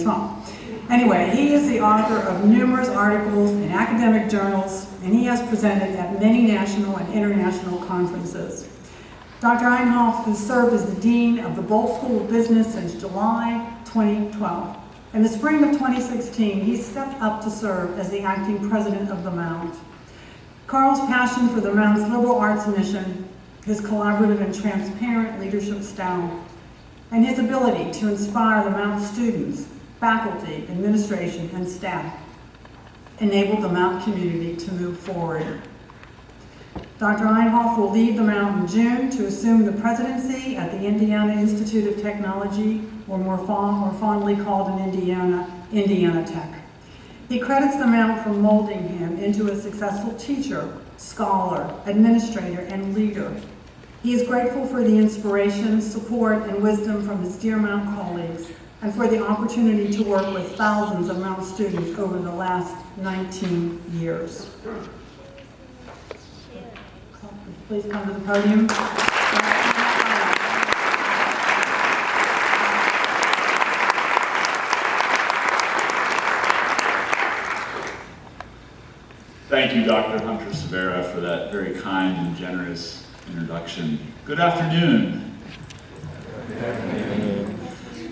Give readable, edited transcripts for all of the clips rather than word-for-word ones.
Trump. Anyway, he is the author of numerous articles in academic journals, and he has presented at many national and international conferences. Dr. Einhoff has served as the Dean of the Bolt School of Business since July 2012. In the spring of 2016, he stepped up to serve as the acting president of the Mount. Carl's passion for the Mount's liberal arts mission, his collaborative and transparent leadership style, and his ability to inspire the Mount students, faculty, administration, and staff enabled the Mount community to move forward. Dr. Einhoff will leave the Mount in June to assume the presidency at the Indiana Institute of Technology, or more fondly called in Indiana Tech. He credits the Mount for molding him into a successful teacher, scholar, administrator, and leader. He is grateful for the inspiration, support, and wisdom from his dear Mount colleagues, and for the opportunity to work with thousands of Mount students over the last 19 years. Please come to the podium. Thank you, Dr. Hunter Severa, for that very kind and generous introduction. Good afternoon.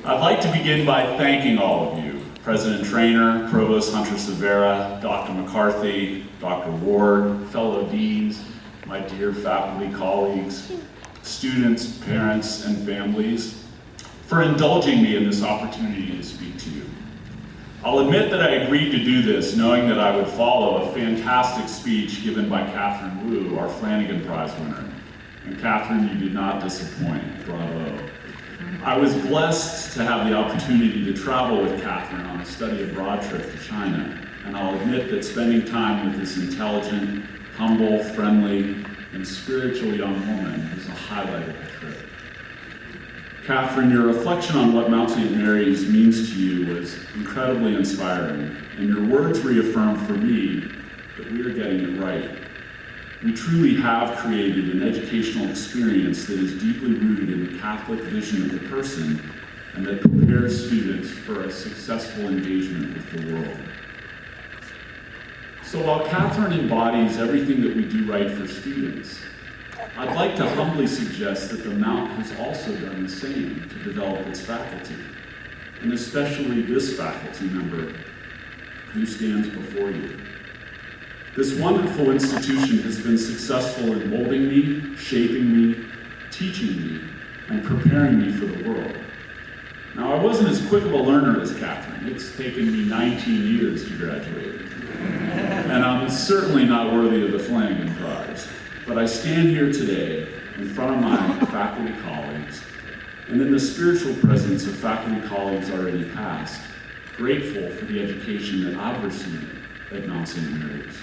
I'd like to begin by thanking all of you, President Traynor, Provost Hunter Severa, Dr. McCarthy, Dr. Ward, fellow deans, my dear faculty colleagues, students, parents, and families, for indulging me in this opportunity to speak to you. I'll admit that I agreed to do this knowing that I would follow a fantastic speech given by Catherine Wu, our Flanagan Prize winner. And Catherine, you did not disappoint. Bravo. I was blessed to have the opportunity to travel with Catherine on a study abroad trip to China, and I'll admit that spending time with this intelligent, humble, friendly, and spiritual young woman was a highlight of the trip. Catherine, your reflection on what Mount St. Mary's means to you was incredibly inspiring, and your words reaffirmed for me that we are getting it right. We truly have created an educational experience that is deeply rooted in the Catholic vision of the person and that prepares students for a successful engagement with the world. So while Catherine embodies everything that we do right for students, I'd like to humbly suggest that the Mount has also done the same to develop its faculty, and especially this faculty member who stands before you. This wonderful institution has been successful in molding me, shaping me, teaching me, and preparing me for the world. Now, I wasn't as quick of a learner as Catherine. It's taken me 19 years to graduate. And I'm certainly not worthy of the Flanagan Prize. But I stand here today in front of my faculty colleagues, and in the spiritual presence of faculty colleagues already past, grateful for the education that I've received at Mount St. Mary's.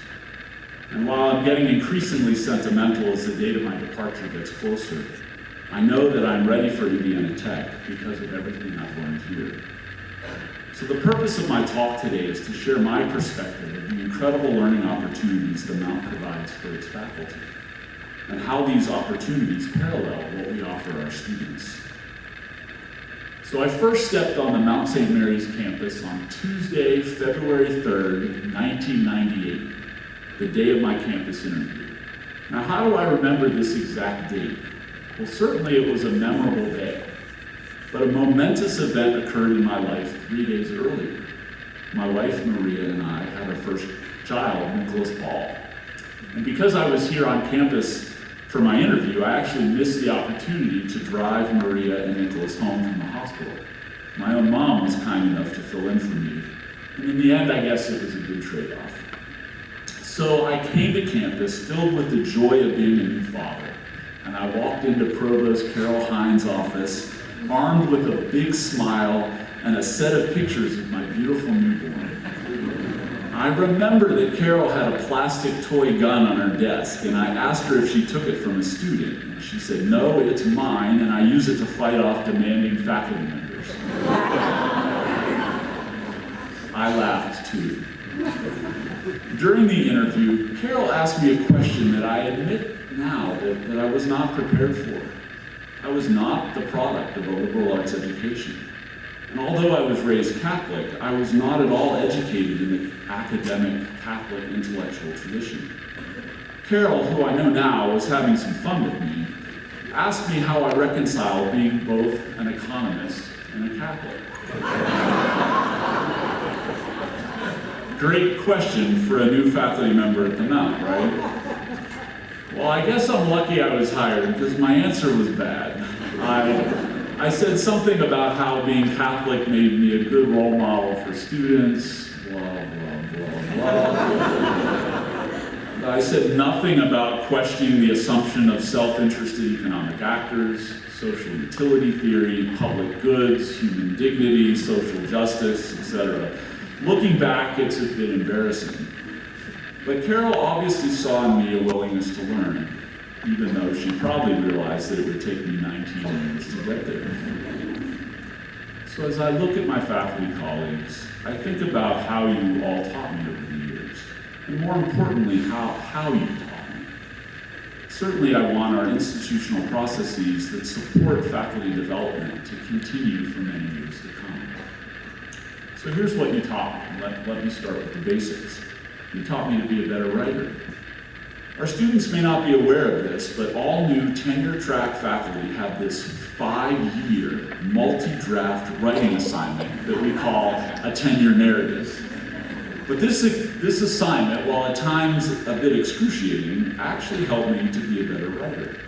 And while I'm getting increasingly sentimental as the date of my departure gets closer, I know that I'm ready for Indiana Tech because of everything I've learned here. So the purpose of my talk today is to share my perspective of the incredible learning opportunities the Mount provides for its faculty, and how these opportunities parallel what we offer our students. So I first stepped on the Mount St. Mary's campus on Tuesday, February 3rd, 1998, the day of my campus interview. Now, how do I remember this exact date? Well, certainly it was a memorable day, but a momentous event occurred in my life 3 days earlier. My wife, Maria, and I had our first child, Nicholas Paul. And because I was here on campus for my interview, I actually missed the opportunity to drive Maria and Nicholas home from the hospital. My own mom was kind enough to fill in for me, and in the end, I guess it was a good trade-off. So I came to campus filled with the joy of being a new father, and I walked into Provost Carol Hines' office, armed with a big smile and a set of pictures of my beautiful newborn. I remember that Carol had a plastic toy gun on her desk, and I asked her if she took it from a student. And she said, "No, it's mine, and I use it to fight off demanding faculty members." I laughed too. During the interview, Carol asked me a question that I admit now that I was not prepared for. I was not the product of a liberal arts education. And although I was raised Catholic, I was not at all educated in the academic Catholic intellectual tradition. Carol, who I know now was having some fun with me, asked me how I reconcile being both an economist and a Catholic. Great question for a new faculty member at the Mount, right? Well, I guess I'm lucky I was hired because my answer was bad. I said something about how being Catholic made me a good role model for students, blah, blah, blah, blah. I said nothing about questioning the assumption of self-interested economic actors, social utility theory, public goods, human dignity, social justice, etc. Looking back, it's a bit embarrassing. But Carol obviously saw in me a willingness to learn, even though she probably realized that it would take me 19 years to get there. So as I look at my faculty colleagues, I think about how you all taught me over the years, and more importantly, how you taught me. Certainly I want our institutional processes that support faculty development to continue for many years to come. So here's what you taught me. Let me start with the basics. You taught me to be a better writer. Our students may not be aware of this, but all new tenure-track faculty have this 5-year multi-draft writing assignment that we call a tenure narrative. But this assignment, while at times a bit excruciating, actually helped me to be a better writer.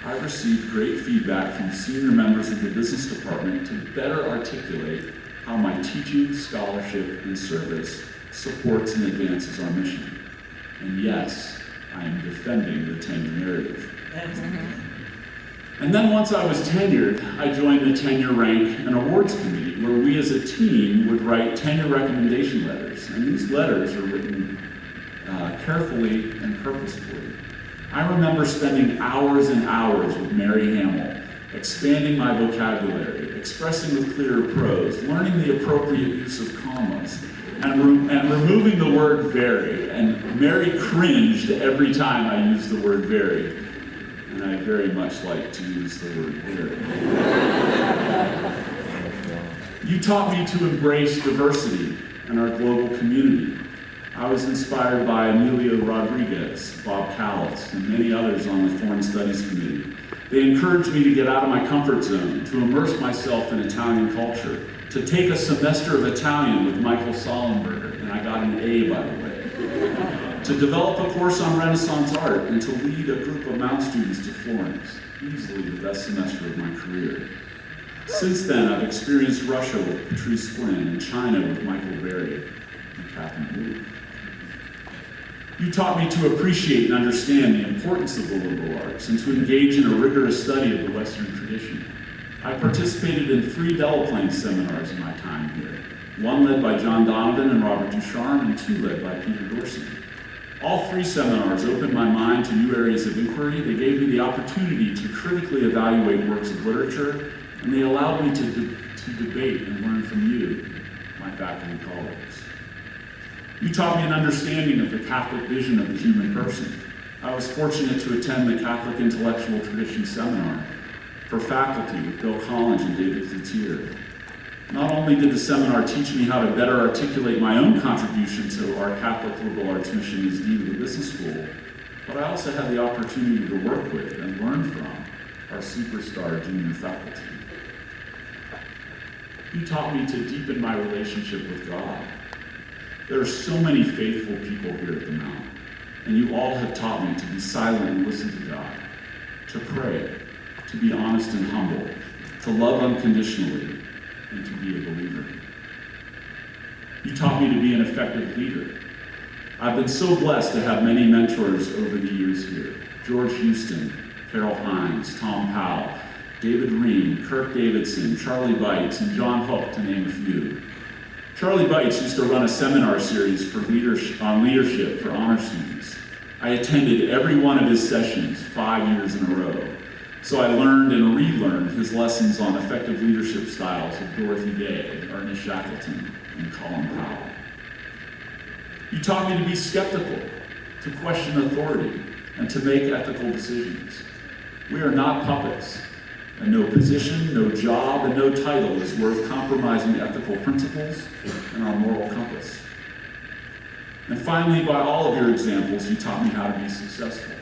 I received great feedback from senior members of the business department to better articulate how my teaching, scholarship, and service supports and advances our mission. And yes, I am defending the tenure narrative. And then once I was tenured, I joined the Tenure Rank and Awards Committee, where we as a team would write tenure recommendation letters. And these letters are written carefully and purposefully. I remember spending hours and hours with Mary Hamill, expanding my vocabulary, expressing with clearer prose, learning the appropriate use of commas, and removing the word very. And Mary cringed every time I used the word very. And I very much like to use the word very. You taught me to embrace diversity in our global community. I was inspired by Emilio Rodriguez, Bob Callis, and many others on the Foreign Studies Committee. They encouraged me to get out of my comfort zone, to immerse myself in Italian culture, to take a semester of Italian with Michael Sollenberger, and I got an A, by the way, to develop a course on Renaissance art, and to lead a group of Mount students to Florence, easily the best semester of my career. Since then, I've experienced Russia with Patrice Flynn and China with Michael Berry and Catherine Wu. You taught me to appreciate and understand the importance of the liberal arts and to engage in a rigorous study of the Western tradition. I participated in 3 Delaplane seminars in my time here, 1 led by John Donovan and Robert Ducharme, and 2 led by Peter Dorsey. All 3 seminars opened my mind to new areas of inquiry. They gave me the opportunity to critically evaluate works of literature, and they allowed me to debate and learn from you, my faculty colleagues. You taught me an understanding of the Catholic vision of the human person. I was fortunate to attend the Catholic Intellectual Tradition Seminar for faculty with Bill Collins and David Cloutier. Not only did the seminar teach me how to better articulate my own contribution to our Catholic liberal arts mission as Dean of the Business School, but I also had the opportunity to work with and learn from our superstar junior faculty. You taught me to deepen my relationship with God. There are so many faithful people here at the Mount, and you all have taught me to be silent and listen to God, to pray, to be honest and humble, to love unconditionally, and to be a believer. You taught me to be an effective leader. I've been so blessed to have many mentors over the years here. George Houston, Carol Hines, Tom Powell, David Ream, Kirk Davidson, Charlie Bites, and John Hook, to name a few. Charlie Bites used to run a seminar series on leadership for honor students. I attended every one of his sessions 5 years in a row. So I learned and relearned his lessons on effective leadership styles of Dorothy Day, Ernest Shackleton, and Colin Powell. You taught me to be skeptical, to question authority, and to make ethical decisions. We are not puppets. And no position, no job, and no title is worth compromising ethical principles and our moral compass. And finally, by all of your examples, you taught me how to be successful.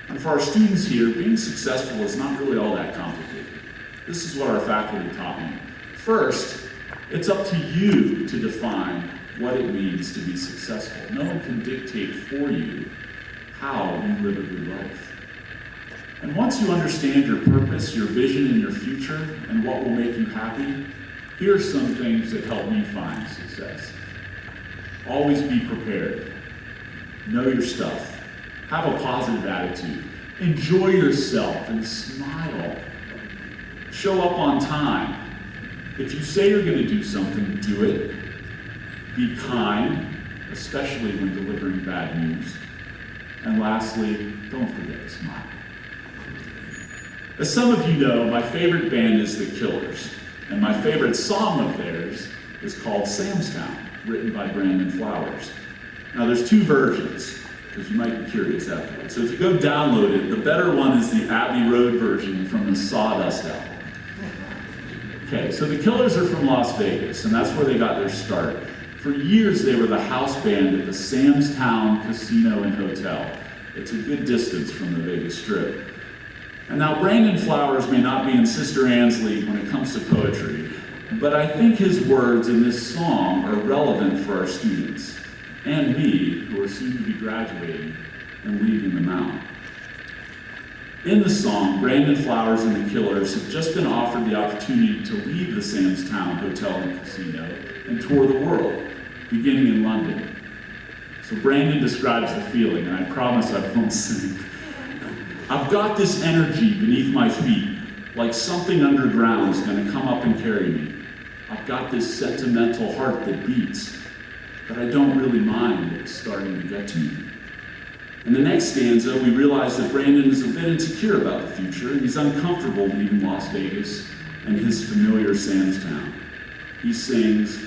And for our students here, being successful is not really all that complicated. This is what our faculty taught me. First, it's up to you to define what it means to be successful. No one can dictate for you how you live a good life. And once you understand your purpose, your vision, and your future, and what will make you happy, here are some things that help me find success. Always be prepared. Know your stuff. Have a positive attitude. Enjoy yourself and smile. Show up on time. If you say you're going to do something, do it. Be kind, especially when delivering bad news. And lastly, don't forget to smile. As some of you know, my favorite band is The Killers, and my favorite song of theirs is called Sam's Town, written by Brandon Flowers. Now there's two versions, because you might be curious afterwards. So if you go download it, the better one is the Abbey Road version from the Sawdust album. Okay, so The Killers are from Las Vegas, and that's where they got their start. For years, they were the house band at the Sam's Town Casino and Hotel. It's a good distance from the Vegas Strip. And now Brandon Flowers may not be in Sister Anne's league when it comes to poetry, but I think his words in this song are relevant for our students and me, who are soon to be graduating and leaving the Mount. In the song, Brandon Flowers and the Killers have just been offered the opportunity to leave the Sam's Town Hotel and Casino and tour the world, beginning in London. So Brandon describes the feeling, and I promise I won't sing. I've got this energy beneath my feet, like something underground is going to come up and carry me. I've got this sentimental heart that beats, but I don't really mind what's starting to get to me. In the next stanza, we realize that Brandon is a bit insecure about the future, and he's uncomfortable leaving Las Vegas and his familiar Sam's Town. He sings,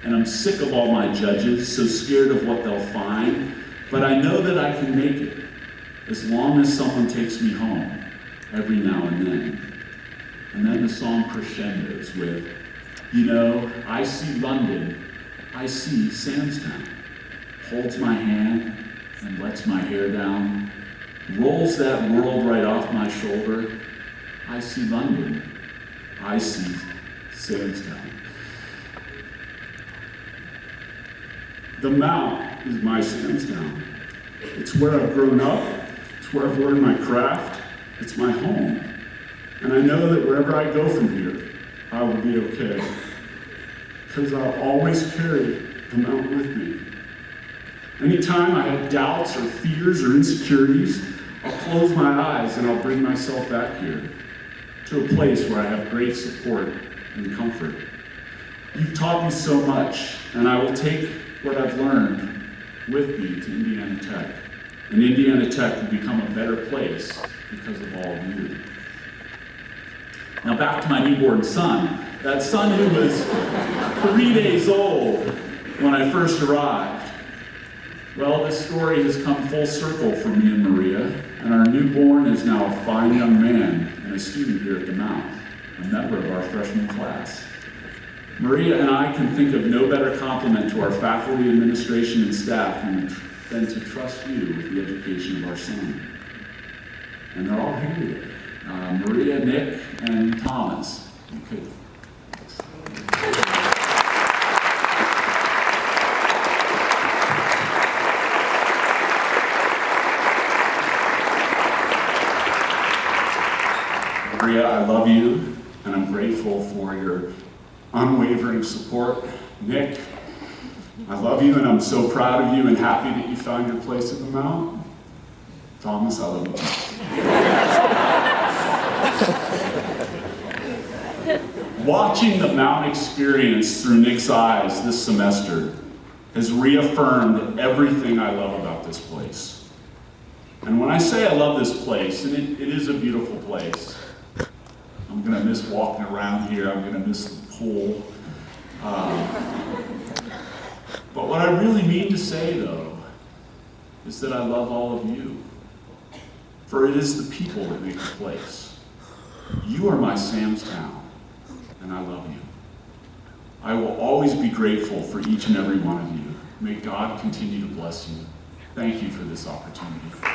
"And I'm sick of all my judges, so scared of what they'll find, but I know that I can make it, as long as someone takes me home, every now and then." And then the song crescendos with, "You know, I see London, I see Sam's Town, holds my hand and lets my hair down, rolls that world right off my shoulder. I see London, I see Sam's Town." The Mount is my Sam's Town. It's where I've grown up, it's where I've learned my craft, it's my home. And I know that wherever I go from here, I will be okay, because I'll always carry the Mount with me. Anytime I have doubts or fears or insecurities, I'll close my eyes and I'll bring myself back here to a place where I have great support and comfort. You've taught me so much, and I will take what I've learned with me to Indiana Tech. And Indiana Tech will become a better place because of all of you. Now back to my newborn son, that son who was 3 days old when I first arrived. Well, this story has come full circle for me and Maria, and our newborn is now a fine young man and a student here at the Mount, a member of our freshman class. Maria and I can think of no better compliment to our faculty, administration, and staff than to trust you with the education of our son. And they're all here today. Maria, Nick, and Thomas. Okay. Maria, I love you, and I'm grateful for your unwavering support. Nick, I love you, and I'm so proud of you and happy that you found your place at the Mount. Thomas, I love you. Watching the Mount experience through Nick's eyes this semester has reaffirmed everything I love about this place. And when I say I love this place, and it is a beautiful place, I'm going to miss walking around here. I'm going to miss the pool. But what I really mean to say, though, is that I love all of you. For it is the people that make the place. You are my Sam's Town, and I love you. I will always be grateful for each and every one of you. May God continue to bless you. Thank you for this opportunity.